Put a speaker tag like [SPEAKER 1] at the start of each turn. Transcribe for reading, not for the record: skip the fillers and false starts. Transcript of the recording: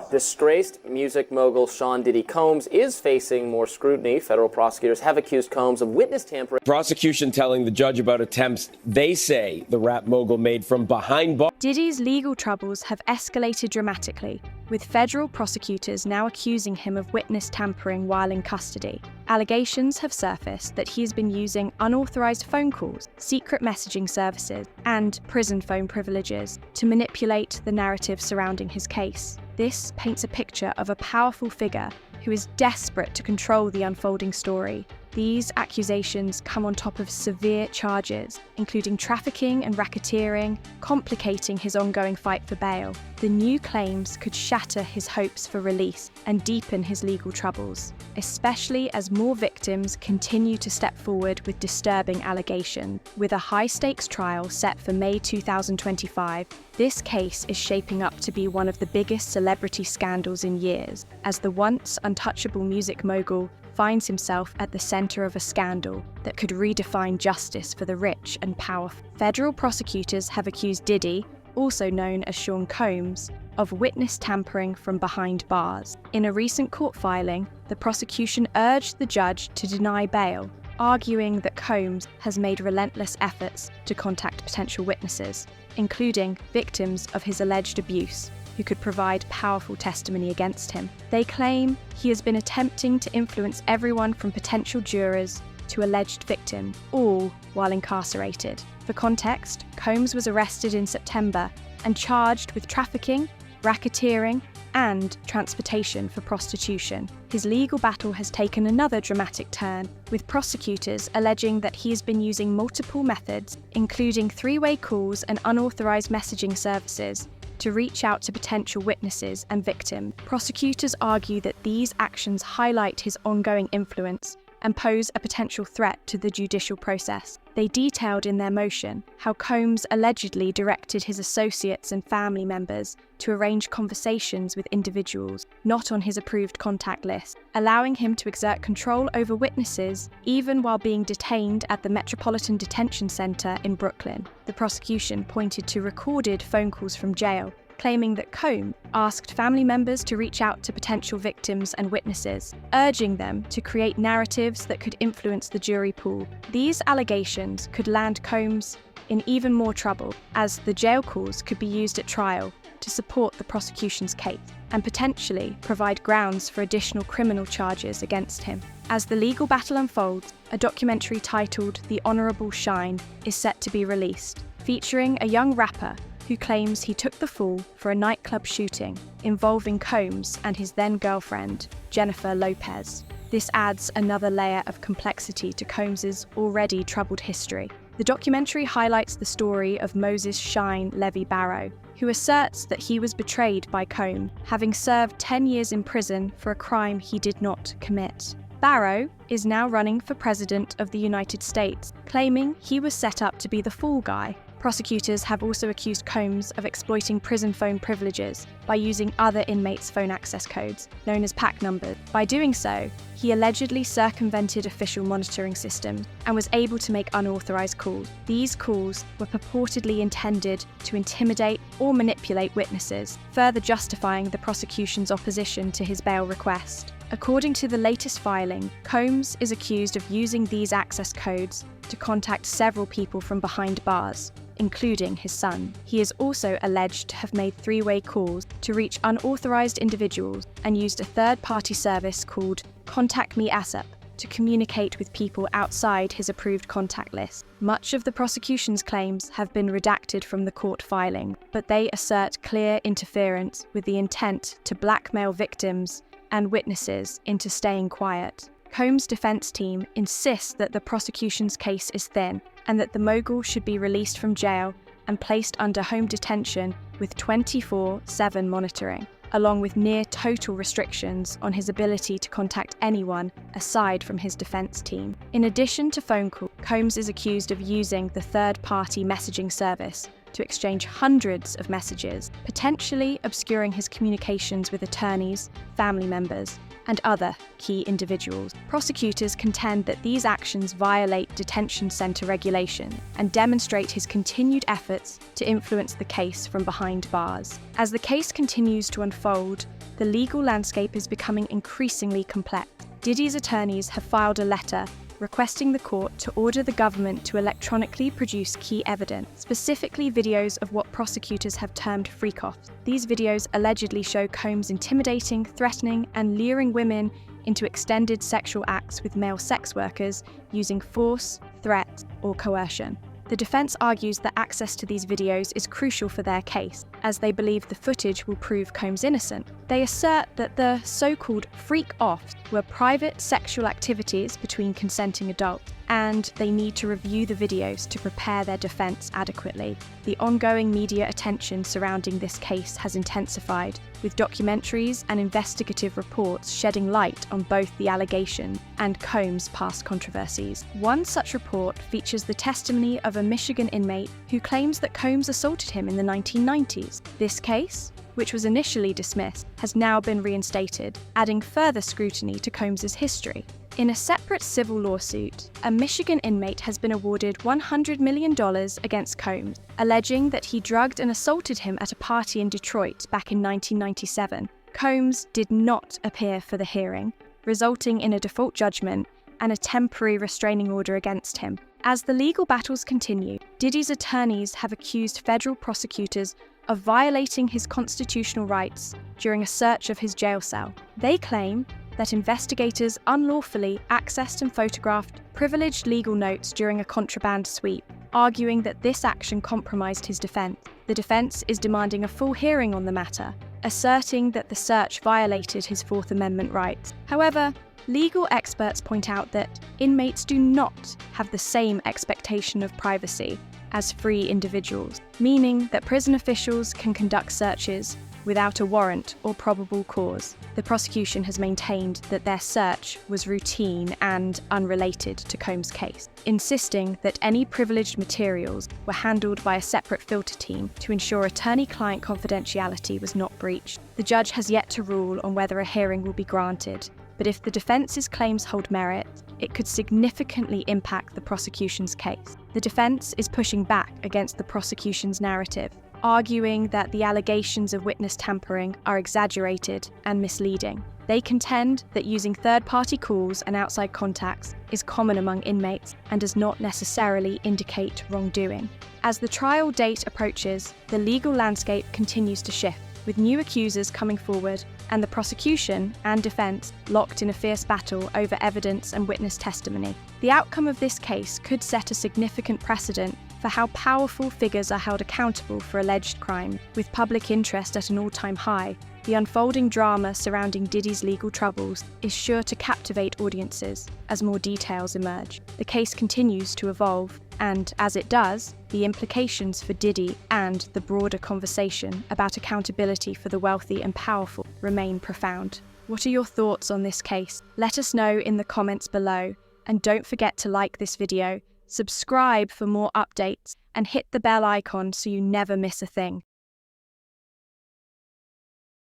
[SPEAKER 1] Disgraced music mogul Sean Diddy Combs is facing more scrutiny. Federal prosecutors have accused Combs of witness tampering.
[SPEAKER 2] Prosecution telling the judge about attempts they say the rap mogul made from behind bars.
[SPEAKER 3] Diddy's legal troubles have escalated dramatically, with federal prosecutors now accusing him of witness tampering while in custody. Allegations have surfaced that he has been using unauthorized phone calls, secret messaging services, and prison phone privileges to manipulate the narrative surrounding his case. This paints a picture of a powerful figure who is desperate to control the unfolding story. These accusations come on top of severe charges, including trafficking and racketeering, complicating his ongoing fight for bail. The new claims could shatter his hopes for release and deepen his legal troubles, especially as more victims continue to step forward with disturbing allegations. With a high-stakes trial set for May 2025, this case is shaping up to be one of the biggest celebrity scandals in years, as the once untouchable music mogul finds himself at the center of a scandal that could redefine justice for the rich and powerful. Federal prosecutors have accused Diddy, also known as Sean Combs, of witness tampering from behind bars. In a recent court filing, the prosecution urged the judge to deny bail, arguing that Combs has made relentless efforts to contact potential witnesses, including victims of his alleged abuse, who could provide powerful testimony against him. They claim he has been attempting to influence everyone from potential jurors to alleged victim, all while incarcerated. For context, Combs was arrested in September and charged with trafficking, racketeering, and transportation for prostitution. His legal battle has taken another dramatic turn, with prosecutors alleging that he has been using multiple methods, including three-way calls and unauthorized messaging services, to reach out to potential witnesses and victims. Prosecutors argue that these actions highlight his ongoing influence and pose a potential threat to the judicial process. They detailed in their motion how Combs allegedly directed his associates and family members to arrange conversations with individuals not on his approved contact list, allowing him to exert control over witnesses even while being detained at the Metropolitan Detention Center in Brooklyn. The prosecution pointed to recorded phone calls from jail, claiming that Combs asked family members to reach out to potential victims and witnesses, urging them to create narratives that could influence the jury pool. These allegations could land Combs in even more trouble, as the jail calls could be used at trial to support the prosecution's case and potentially provide grounds for additional criminal charges against him. As the legal battle unfolds, a documentary titled The Honorable Shine is set to be released, featuring a young rapper who claims he took the fall for a nightclub shooting involving Combs and his then-girlfriend, Jennifer Lopez. This adds another layer of complexity to Combs's already troubled history. The documentary highlights the story of Moses Shine Levy Barrow, who asserts that he was betrayed by Combs, having served 10 years in prison for a crime he did not commit. Barrow is now running for president of the United States, claiming he was set up to be the fall guy. Prosecutors have also accused Combs of exploiting prison phone privileges by using other inmates' phone access codes, known as PAC numbers. By doing so, he allegedly circumvented official monitoring systems and was able to make unauthorized calls. These calls were purportedly intended to intimidate or manipulate witnesses, further justifying the prosecution's opposition to his bail request. According to the latest filing, Combs is accused of using these access codes to contact several people from behind bars, including his son. He is also alleged to have made three-way calls to reach unauthorized individuals and used a third-party service called Contact Me ASAP to communicate with people outside his approved contact list. Much of the prosecution's claims have been redacted from the court filing, but they assert clear interference with the intent to blackmail victims and witnesses into staying quiet. Combs' defense team insists that the prosecution's case is thin and that the mogul should be released from jail and placed under home detention with 24/7 monitoring, along with near-total restrictions on his ability to contact anyone aside from his defense team. In addition to phone calls, Combs is accused of using the third-party messaging service to exchange hundreds of messages, potentially obscuring his communications with attorneys, family members, and other key individuals. Prosecutors contend that these actions violate detention center regulation and demonstrate his continued efforts to influence the case from behind bars. As the case continues to unfold, the legal landscape is becoming increasingly complex. Diddy's attorneys have filed a letter requesting the court to order the government to electronically produce key evidence, specifically videos of what prosecutors have termed freak-offs. These videos allegedly show Combs intimidating, threatening, and luring women into extended sexual acts with male sex workers using force, threats, or coercion. The defense argues that access to these videos is crucial for their case, as they believe the footage will prove Combs innocent. They assert that the so-called freak-offs were private sexual activities between consenting adults, and they need to review the videos to prepare their defense adequately. The ongoing media attention surrounding this case has intensified, with documentaries and investigative reports shedding light on both the allegation and Combs' past controversies. One such report features the testimony of a Michigan inmate who claims that Combs assaulted him in the 1990s. This case, which was initially dismissed, has now been reinstated, adding further scrutiny to Combs' history. In a separate civil lawsuit, a Michigan inmate has been awarded $100 million against Combs, alleging that he drugged and assaulted him at a party in Detroit back in 1997. Combs did not appear for the hearing, resulting in a default judgment and a temporary restraining order against him. As the legal battles continue, Diddy's attorneys have accused federal prosecutors of violating his constitutional rights during a search of his jail cell. They claim that investigators unlawfully accessed and photographed privileged legal notes during a contraband sweep, arguing that this action compromised his defense. The defense is demanding a full hearing on the matter, asserting that the search violated his Fourth Amendment rights. However, legal experts point out that inmates do not have the same expectation of privacy as free individuals, meaning that prison officials can conduct searches without a warrant or probable cause. The prosecution has maintained that their search was routine and unrelated to Combs' case, insisting that any privileged materials were handled by a separate filter team to ensure attorney-client confidentiality was not breached. The judge has yet to rule on whether a hearing will be granted, but if the defense's claims hold merit, it could significantly impact the prosecution's case. The defense is pushing back against the prosecution's narrative, arguing that the allegations of witness tampering are exaggerated and misleading. They contend that using third-party calls and outside contacts is common among inmates and does not necessarily indicate wrongdoing. As the trial date approaches, the legal landscape continues to shift, with new accusers coming forward and the prosecution and defense locked in a fierce battle over evidence and witness testimony. The outcome of this case could set a significant precedent for how powerful figures are held accountable for alleged crime. With public interest at an all-time high, the unfolding drama surrounding Diddy's legal troubles is sure to captivate audiences as more details emerge. The case continues to evolve, and as it does, the implications for Diddy and the broader conversation about accountability for the wealthy and powerful remain profound. What are your thoughts on this case? Let us know in the comments below, and don't forget to like this video, subscribe for more updates, and hit the bell icon so you never miss a thing.